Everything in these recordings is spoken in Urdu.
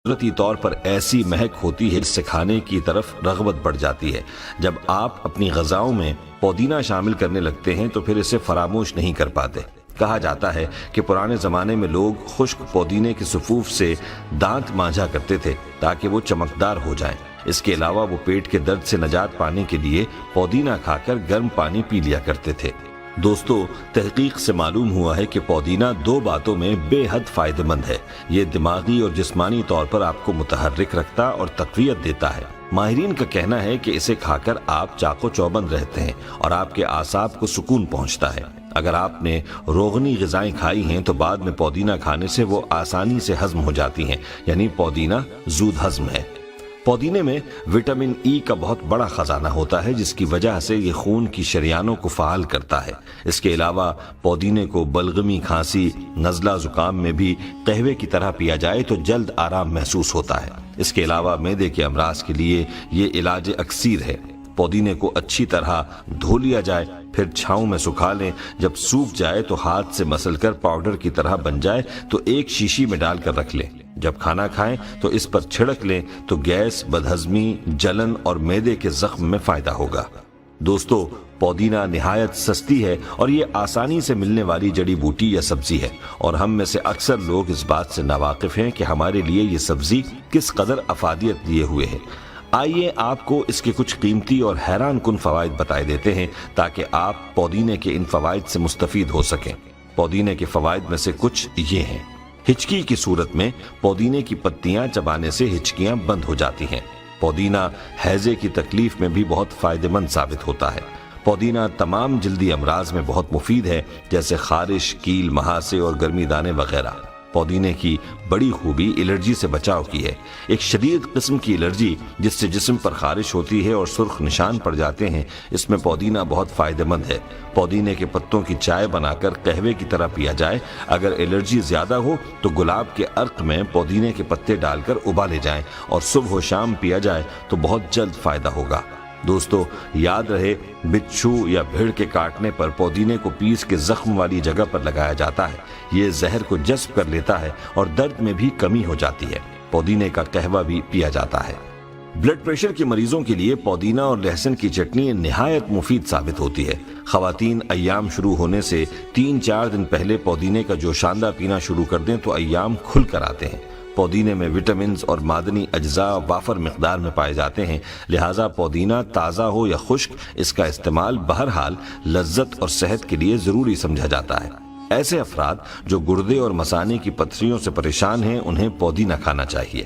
قدرتی طور پر ایسی مہک ہوتی ہے جس سے کھانے کی طرف رغبت بڑھ جاتی ہے۔ جب آپ اپنی غذاؤں میں پودینہ شامل کرنے لگتے ہیں تو پھر اسے فراموش نہیں کر پاتے۔ کہا جاتا ہے کہ پرانے زمانے میں لوگ خشک پودینے کے صفوف سے دانت مانجھا کرتے تھے تاکہ وہ چمکدار ہو جائیں۔ اس کے علاوہ وہ پیٹ کے درد سے نجات پانے کے لیے پودینہ کھا کر گرم پانی پی لیا کرتے تھے۔ دوستو، تحقیق سے معلوم ہوا ہے کہ پودینہ دو باتوں میں بے حد فائدہ مند ہے۔ یہ دماغی اور جسمانی طور پر آپ کو متحرک رکھتا اور تقویت دیتا ہے۔ ماہرین کا کہنا ہے کہ اسے کھا کر آپ چاق و چوبند رہتے ہیں اور آپ کے اعصاب کو سکون پہنچتا ہے۔ اگر آپ نے روغنی غذائیں کھائی ہیں تو بعد میں پودینہ کھانے سے وہ آسانی سے ہضم ہو جاتی ہیں، یعنی پودینہ زود ہضم ہے۔ پودینے میں وٹامن ای کا بہت بڑا خزانہ ہوتا ہے، جس کی وجہ سے یہ خون کی شریانوں کو فعال کرتا ہے۔ اس کے علاوہ پودینے کو بلغمی، کھانسی، نزلہ، زکام میں بھی قہوے کی طرح پیا جائے تو جلد آرام محسوس ہوتا ہے۔ اس کے علاوہ معدے کے امراض کے لیے یہ علاج اکسیر ہے۔ پودینے کو اچھی طرح دھو لیا جائے، پھر چھاؤں میں سکھا لیں۔ جب سوکھ جائے تو ہاتھ سے مسل کر پاؤڈر کی طرح بن جائے تو ایک شیشی میں ڈال کر رکھ لیں۔ جب کھانا کھائیں تو اس پر چھڑک لیں تو گیس، بدہضمی، جلن اور معدے کے زخم میں فائدہ ہوگا۔ دوستو، پودینہ نہایت سستی ہے اور یہ آسانی سے ملنے والی جڑی بوٹی یا سبزی ہے، اور ہم میں سے اکثر لوگ اس بات سے ناواقف ہیں کہ ہمارے لیے یہ سبزی کس قدر افادیت لیے ہوئے ہے۔ آئیے آپ کو اس کے کچھ قیمتی اور حیران کن فوائد بتائے دیتے ہیں تاکہ آپ پودینے کے ان فوائد سے مستفید ہو سکیں۔ پودینے کے فوائد میں سے کچھ یہ ہیں۔ ہچکی کی صورت میں پودینے کی پتیاں چبانے سے ہچکیاں بند ہو جاتی ہیں۔ پودینہ ہیضے کی تکلیف میں بھی بہت فائدہ مند ثابت ہوتا ہے۔ پودینہ تمام جلدی امراض میں بہت مفید ہے، جیسے خارش، کیل، مہاسے اور گرمی دانے وغیرہ۔ پودینے کی بڑی خوبی الرجی سے بچاؤ کی ہے۔ ایک شدید قسم کی الرجی جس سے جسم پر خارش ہوتی ہے اور سرخ نشان پڑ جاتے ہیں، اس میں پودینہ بہت فائدہ مند ہے۔ پودینے کے پتوں کی چائے بنا کر قہوے کی طرح پیا جائے۔ اگر الرجی زیادہ ہو تو گلاب کے عرق میں پودینے کے پتے ڈال کر ابالے جائیں اور صبح و شام پیا جائے تو بہت جلد فائدہ ہوگا۔ دوستو، یاد رہے، بچھو یا بھیڑ کے کاٹنے پر پودینے کو پیس کے زخم والی جگہ پر لگایا جاتا ہے۔ یہ زہر کو جذب کر لیتا ہے اور درد میں بھی کمی ہو جاتی ہے۔ پودینے کا قہوہ بھی پیا جاتا ہے۔ بلڈ پریشر کے مریضوں کے لیے پودینہ اور لہسن کی چٹنی نہایت مفید ثابت ہوتی ہے۔ خواتین ایام شروع ہونے سے 3-4 دن پہلے پودینے کا جوشاندہ پینا شروع کر دیں تو ایام کھل کر آتے ہیں۔ پودینے میں وٹامنز اور معدنی اجزاء وافر مقدار میں پائے جاتے ہیں، لہٰذا پودینہ تازہ ہو یا خشک، اس کا استعمال بہرحال لذت اور صحت کے لیے ضروری سمجھا جاتا ہے۔ ایسے افراد جو گردے اور مثانے کی پتھریوں سے پریشان ہیں، انہیں پودینہ کھانا چاہیے۔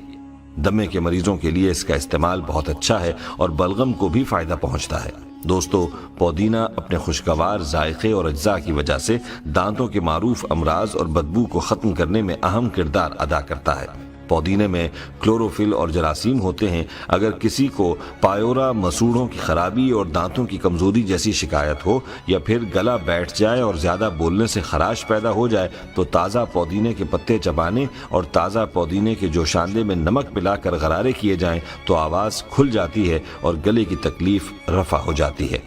دمے کے مریضوں کے لیے اس کا استعمال بہت اچھا ہے اور بلغم کو بھی فائدہ پہنچتا ہے۔ دوستو، پودینہ اپنے خوشگوار ذائقے اور اجزاء کی وجہ سے دانتوں کے معروف امراض اور بدبو کو ختم کرنے میں اہم کردار ادا کرتا ہے۔ پودینے میں کلوروفل اور جراثیم ہوتے ہیں۔ اگر کسی کو پایورا، مسوڑھوں کی خرابی اور دانتوں کی کمزوری جیسی شکایت ہو، یا پھر گلا بیٹھ جائے اور زیادہ بولنے سے خراش پیدا ہو جائے، تو تازہ پودینے کے پتے چبانے اور تازہ پودینے کے جوشاندے میں نمک ملا کر غرارے کیے جائیں تو آواز کھل جاتی ہے اور گلے کی تکلیف رفع ہو جاتی ہے۔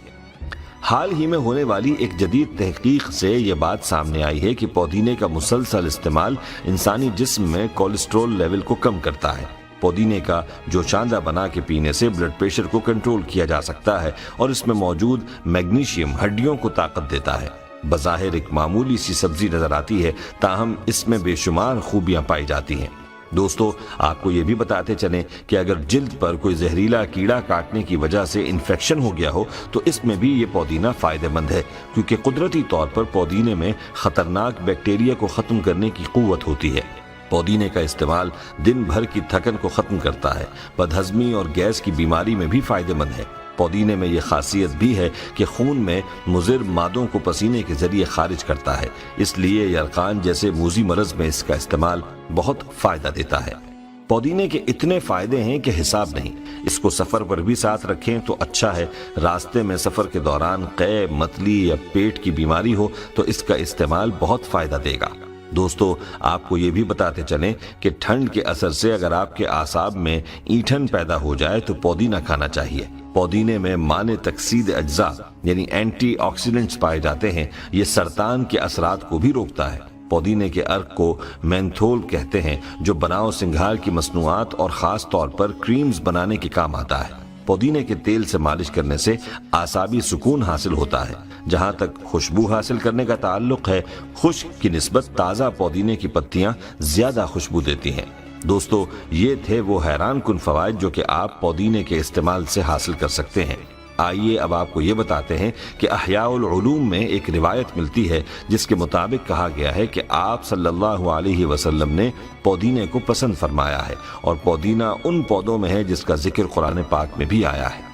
حال ہی میں ہونے والی ایک جدید تحقیق سے یہ بات سامنے آئی ہے کہ پودینے کا مسلسل استعمال انسانی جسم میں کولیسٹرول لیول کو کم کرتا ہے۔ پودینے کا جوشاندہ بنا کے پینے سے بلڈ پریشر کو کنٹرول کیا جا سکتا ہے اور اس میں موجود میگنیشیم ہڈیوں کو طاقت دیتا ہے۔ بظاہر ایک معمولی سی سبزی نظر آتی ہے، تاہم اس میں بے شمار خوبیاں پائی جاتی ہیں۔ دوستو، آپ کو یہ بھی بتاتے چلیں کہ اگر جلد پر کوئی زہریلا کیڑا کاٹنے کی وجہ سے انفیکشن ہو گیا ہو تو اس میں بھی یہ پودینہ فائدہ مند ہے، کیونکہ قدرتی طور پر پودینے میں خطرناک بیکٹیریا کو ختم کرنے کی قوت ہوتی ہے۔ پودینے کا استعمال دن بھر کی تھکن کو ختم کرتا ہے۔ بدہضمی اور گیس کی بیماری میں بھی فائدہ مند ہے۔ پودینے میں یہ خاصیت بھی ہے کہ خون میں مضر مادوں کو پسینے کے ذریعے خارج کرتا ہے، اس لیے یرقان جیسے موذی مرض میں اس کا استعمال بہت فائدہ دیتا ہے۔ پودینے کے اتنے فائدے ہیں کہ حساب نہیں۔ اس کو سفر پر بھی ساتھ رکھیں تو اچھا ہے۔ راستے میں سفر کے دوران قے، متلی یا پیٹ کی بیماری ہو تو اس کا استعمال بہت فائدہ دے گا۔ دوستو، آپ کو یہ بھی بتاتے چلیں کہ ٹھنڈ کے اثر سے اگر آپ کے اعصاب میں اینٹھن پیدا ہو جائے تو پودینہ کھانا چاہیے۔ پودینے میں مانع تکسید اجزاء یعنی اینٹی آکسیڈنٹس پائے جاتے ہیں۔ یہ سرطان کے اثرات کو بھی روکتا ہے۔ پودینے کے عرق کو مینتھول کہتے ہیں، جو بناؤ سنگھار کی مصنوعات اور خاص طور پر کریمز بنانے کے کام آتا ہے۔ پودینے کے تیل سے مالش کرنے سے اعصابی سکون حاصل ہوتا ہے۔ جہاں تک خوشبو حاصل کرنے کا تعلق ہے، خشک کی نسبت تازہ پودینے کی پتیاں زیادہ خوشبو دیتی ہیں۔ دوستو، یہ تھے وہ حیران کن فوائد جو کہ آپ پودینے کے استعمال سے حاصل کر سکتے ہیں۔ آئیے اب آپ کو یہ بتاتے ہیں کہ احیاء العلوم میں ایک روایت ملتی ہے جس کے مطابق کہا گیا ہے کہ آپ صلی اللہ علیہ وسلم نے پودینے کو پسند فرمایا ہے، اور پودینہ ان پودوں میں ہے جس کا ذکر قرآن پاک میں بھی آیا ہے۔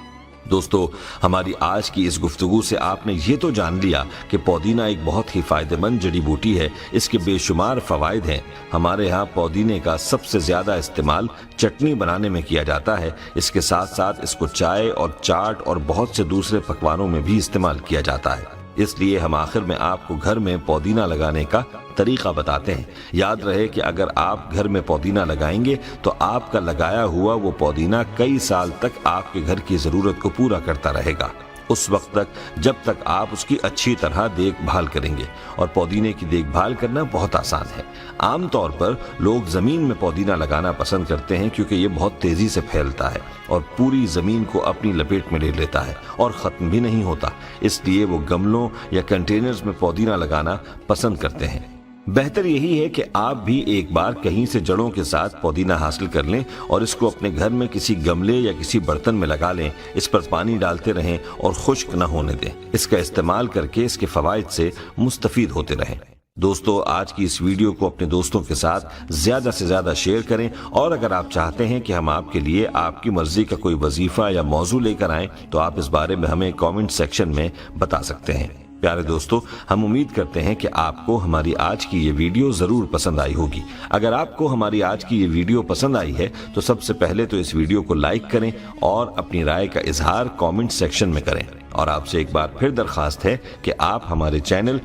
دوستو، ہماری آج کی اس گفتگو سے آپ نے یہ تو جان لیا کہ پودینہ ایک بہت ہی فائدہ مند جڑی بوٹی ہے، اس کے بے شمار فوائد ہیں۔ ہمارے ہاں پودینے کا سب سے زیادہ استعمال چٹنی بنانے میں کیا جاتا ہے، اس کے ساتھ ساتھ اس کو چائے اور چاٹ اور بہت سے دوسرے پکوانوں میں بھی استعمال کیا جاتا ہے۔ اس لیے ہم آخر میں آپ کو گھر میں پودینہ لگانے کا طریقہ بتاتے ہیں۔ یاد رہے کہ اگر آپ گھر میں پودینہ لگائیں گے تو آپ کا لگایا ہوا وہ پودینہ کئی سال تک آپ کے گھر کی ضرورت کو پورا کرتا رہے گا، اس وقت تک جب تک آپ اس کی اچھی طرح دیکھ بھال کریں گے۔ اور پودینے کی دیکھ بھال کرنا بہت آسان ہے۔ عام طور پر لوگ زمین میں پودینہ لگانا پسند کرتے ہیں کیونکہ یہ بہت تیزی سے پھیلتا ہے اور پوری زمین کو اپنی لپیٹ میں لے لیتا ہے اور ختم بھی نہیں ہوتا، اس لیے وہ گملوں یا کنٹینرز میں پودینہ لگانا پسند کرتے ہیں۔ بہتر یہی ہے کہ آپ بھی ایک بار کہیں سے جڑوں کے ساتھ پودینہ حاصل کر لیں اور اس کو اپنے گھر میں کسی گملے یا کسی برتن میں لگا لیں، اس پر پانی ڈالتے رہیں اور خشک نہ ہونے دیں۔ اس کا استعمال کر کے اس کے فوائد سے مستفید ہوتے رہیں۔ دوستو، آج کی اس ویڈیو کو اپنے دوستوں کے ساتھ زیادہ سے زیادہ شیئر کریں، اور اگر آپ چاہتے ہیں کہ ہم آپ کے لیے آپ کی مرضی کا کوئی وظیفہ یا موضوع لے کر آئیں تو آپ اس بارے میں ہمیں کامنٹ سیکشن میں بتا سکتے ہیں۔ پیارے دوستو، ہم امید کرتے ہیں کہ آپ کو ہماری آج کی یہ ویڈیو ضرور پسند آئی ہوگی۔ اگر آپ کو ہماری آج کی یہ ویڈیو پسند آئی ہے تو سب سے پہلے تو اس ویڈیو کو لائک کریں اور اپنی رائے کا اظہار کامنٹ سیکشن میں کریں۔ اور آپ سے ایک بار پھر درخواست ہے کہ آپ ہمارے چینل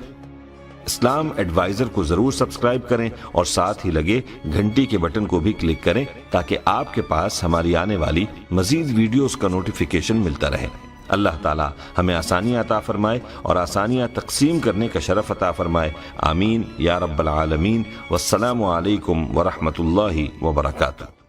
اسلام ایڈوائزر کو ضرور سبسکرائب کریں اور ساتھ ہی لگے گھنٹی کے بٹن کو بھی کلک کریں تاکہ آپ کے پاس ہماری آنے والی مزید ویڈیوز کا نوٹیفیکیشن ملتا رہے۔ اللہ تعالی ہمیں آسانیاں عطا فرمائے اور آسانیاں تقسیم کرنے کا شرف عطا فرمائے، آمین یا رب العالمین۔ والسلام علیکم ورحمۃ اللہ وبرکاتہ۔